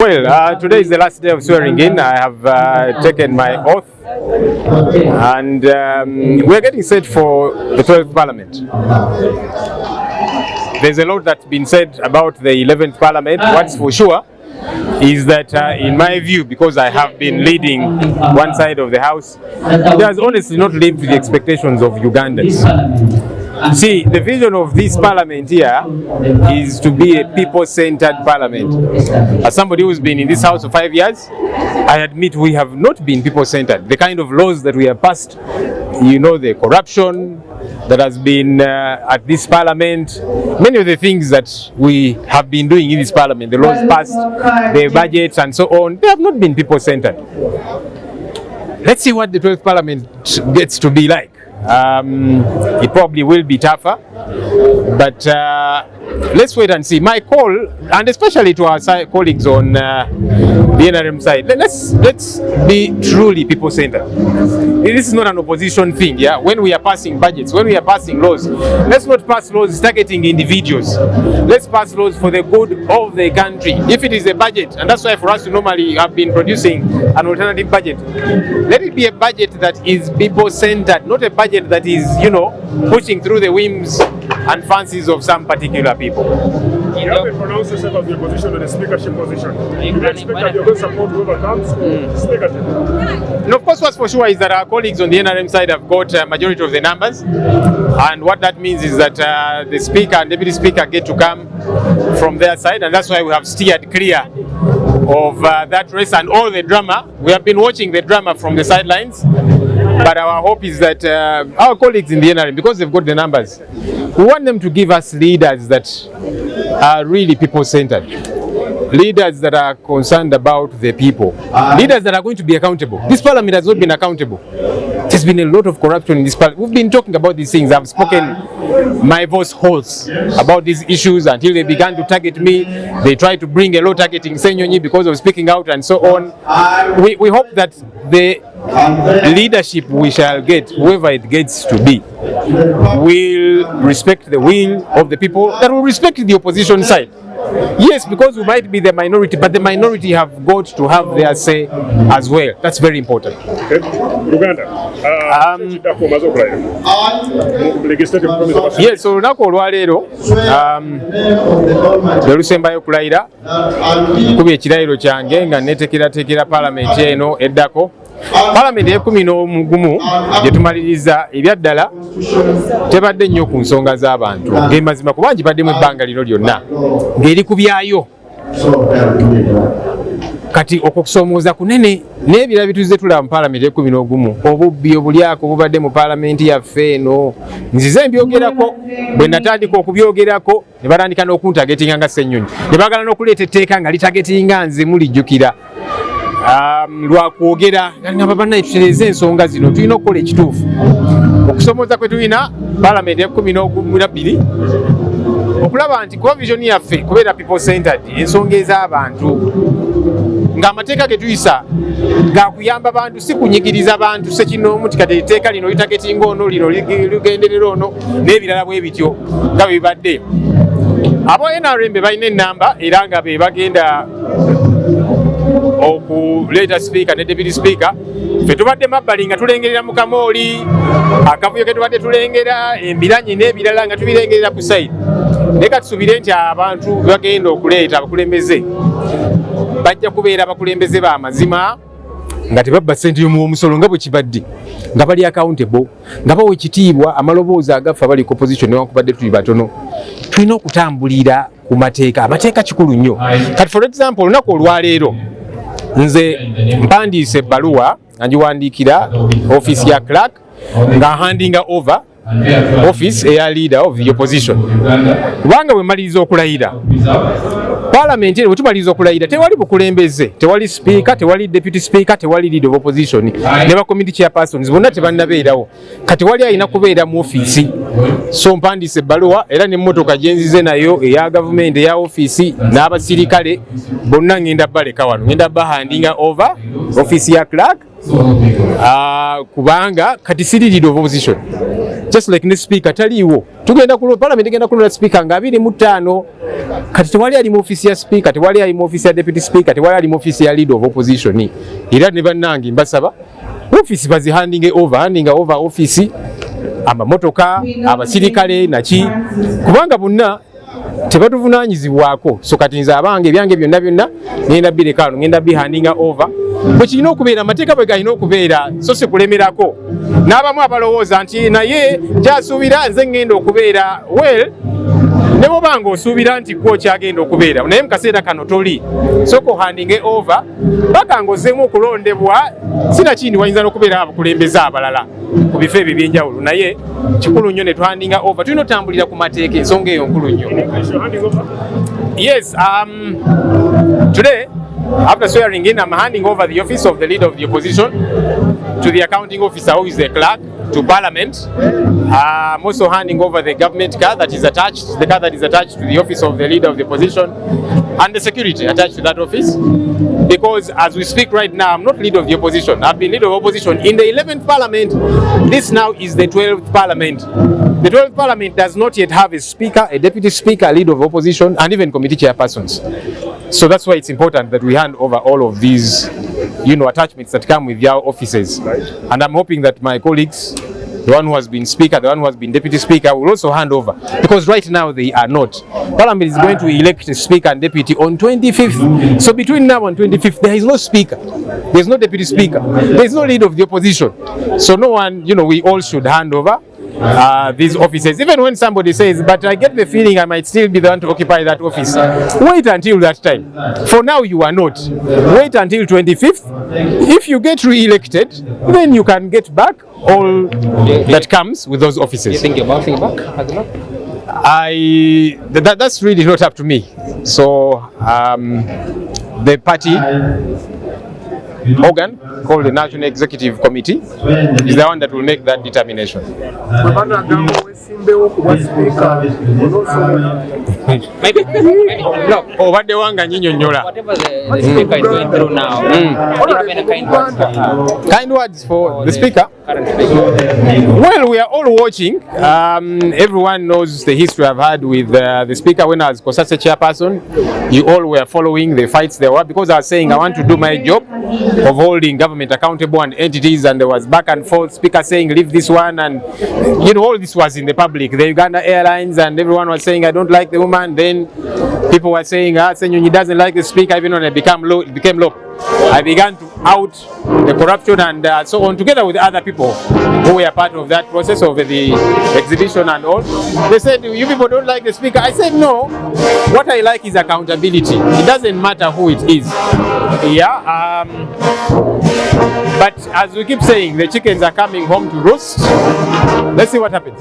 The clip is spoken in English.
Well, today is the last day of swearing in. I have taken my oath, and we're getting set for the 12th Parliament. There's a lot that's been said about the 11th Parliament. What's for sure is that, in my view, because I have been leading one side of the House, it has honestly not lived to the expectations of Ugandans. See, the vision of this parliament here is to be a people-centered parliament. As somebody who's been in this house for 5 years, I admit we have not been people-centered. The kind of laws that we have passed, you know, the corruption that has been at this parliament, many of the things that we have been doing in this parliament, the laws passed, the budgets and so on, they have not been people-centered. Let's see what the 12th parliament gets to be like. It probably will be tougher, but let's wait and see. My call, and especially to our colleagues on the NRM side, let's be truly people-centered. This is not an opposition thing. Yeah, when we are passing budgets, when we are passing laws, let's not pass laws targeting individuals. Let's pass laws for the good of the country. If it is a budget, and that's why for us to normally have been producing an alternative budget, let it be a budget that is people-centered, not a budget that is, you know, pushing through the whims and fancies of some particular people. You haven't pronounced yourself as the opposition to the speakership position. Do you expect that you're going to support whoever comes to speakership? And of course, what's for sure is that our colleagues on the NRM side have got a majority of the numbers, and what that means is that the speaker and deputy speaker get to come from their side, and that's why we have steered clear of that race and all the drama. We have been watching the drama from the sidelines, but our hope is that our colleagues in the NRM, because they've got the numbers, we want them to give us leaders that are really people-centered, leaders that are concerned about the people, leaders that are going to be accountable. This parliament has not been accountable. There's been a lot of corruption in this parliament. We've been talking about these things. I've spoken my voice hoarse about these issues until they began to target me. They tried to bring a law targeting Ssenyonyi because of speaking out and so on. We hope that the leadership we shall get, whoever it gets to be, will respect the will of the people, that will respect the opposition side. Yes, because we might be the minority, but the minority have got to have their say as well. That's very important. Yes, so olunaku olwaleero lwelusembayo okulayira nkubye ekirayiro kyange nga neteekerateekera palamenti eno eddako. Palamenti e11 gye tumaliriza ebyaddala tebadde nnyo ku nsonga z'abantu, ng'emazima kuba gibaddemu ebbanga lino lyonna ng'eri ku byayo. Kati okusoomooza kunene n'ebirala bituze tulaba mu palamenti e11, obubbi obulyako obubadde mu palamenti yaffe eno, nzize mbyogerako. Bwe natandika okubyogerako ne batandika n'okuntagetinga nga Ssenyonyi, ne baagala n'okuleeta etteeka nga litagetinga nze mulijjukira. Lwakwogera ngamba bannaye tutereeze ensonga zino, tulina okukola ekituufu. Okusomooza kwe tulina palamenti e12 okulaba nti kuba vision yaffe kubeera people centered, ensonga ez'abantu, ng'amateeka ge tuyisa gakuyamba bantu, si kunyigiriza bantu sekinoomu ti kati etteeka lino litagetinga ono, lino ligenderera ono, n'ebirala bwe bityo nga bwe bibadde. Abo NRM balina ennamba era nga be bagenda okuleeta speaker ne deputy speaker. Ffe tubadde mabbali nga tulengerera mu kamooli, akavuyo ke tubadde tulengera, embiranye n'ebirala nga tubirengerera ku side. Naye katusubire nti abantu bagenda okuleeta abakulembeze bajja kubeera abakulembeze b'amazima, nga tebabba ssente y'omusolo nga bwe kibadde, nga bali accountable, nga bawa ekitiibwa amaloboozi agaffe abali ku opposition newankubadde tuli batono. Tulina okutambulira ku mateeka. Amateeka kikulu nnyo. Kati for example, olunaku olwaleero nze mpandiise ebbaluwa ngiwandiikira office ya clerk nga handinga over office eya leader of the opposition. Kubanga bwe maliriza okulayira palamenti bwe tumaliriza okulayira, tewali bukulembeze, tewali speaker, tewali deputy speaker, tewali leader of opposition ne ba committee chairpersons bonna tebannabeerawo. Kati wali alina kubeera mu office. So mpandiise ebbaluwa era n'emmotoka gye nzize nayo eya gavumenti eya office n'abasirikale bonna ngenda baleka wano, ngenda bahandinga over office ya clerk kubanga kati siri leader of opposition. just like ne speaker taliiwo. Tugenda ku parliament egenda kulonda speaker nga 25 kati tewali ali mu office ya speaker, tewali ali mu office ya deputy speaker, tewali ali mu office ya leader of opposition. Era ne bannange mbasaba office handing over office amamotoka abasirikale naki kubanga bonna tebatuvunanyizibwako. So kati nze abange ebyange byonna ngenda birekaano ngenda bihandinga over bwe kirina okubeera amateeka bwe galina okubeera so si kulemerako n'abamu abalowooza nti naye gyasuubira nze ngenda okubeera well ne bw'obanga osuubira nti gwe okyagenda okubeera naye mu kaseera kano toli sooka ohandinge over paka ng'ozzeemu okulondebwa sinakindi wayinza n'okubeera abakulembeze abalala ku bifo ebyo ebyenjawulo naye kikulu nnyo ne tuhandinga over tulina otambulira ku mateeka ensonga eyo nkulu nnyo. Yes, today after swearing in, I'm handing over the office of the leader of the opposition to the accounting officer who is the clerk to Parliament. I'm also handing over the government car that is attached, the car that is attached to the office of the leader of the opposition and the security attached to that office. Because as we speak right now, I'm not leader of the opposition. I've been leader of opposition in the 11th Parliament. This now is the 12th Parliament. The 12th Parliament does not yet have a speaker, a deputy speaker, a leader of opposition, and even committee chairpersons. So that's why it's important that we hand over all of these, attachments that come with your offices. And I'm hoping that my colleagues, the one who has been speaker, the one who has been deputy speaker, will also hand over. Because right now they are not. Parliament is going to elect a speaker and deputy on 25th. So between now and 25th, there is no speaker. There is no deputy speaker. There is no leader of the opposition. So no one, we all should hand over these offices. Even when somebody says, but I get the feeling I might still be the one to occupy that office. Wait until that time. For now, you are not. Wait until 25th. If you get re-elected, then you can get back all that comes with those offices. Do you think you're bouncing back? That's really not up to me. So the party organ called the National Executive Committee is the one that will make that determination. Obadde wanga nyinyonnyola. Whatever the speaker is going through now, kind words for the speaker. Current speaker. Well, we are all watching. Everyone knows the history I've had with the speaker when I was Kosase chairperson. You all were following the fights there were because I was saying I want to do my job of holding government accountable and entities, and there was back and forth, speaker saying leave this one, and all this was in the public. The Uganda Airlines and everyone was saying I don't like the woman. Then people were saying Ssenyonyi doesn't like the speaker. Even when it became low, I began to out the corruption and so on, together with other people who were part of that process of the exhibition and all. They said, you people don't like the speaker. I said, no, what I like is accountability. It doesn't matter who it is. Yeah, but as we keep saying, the chickens are coming home to roost. Let's see what happens.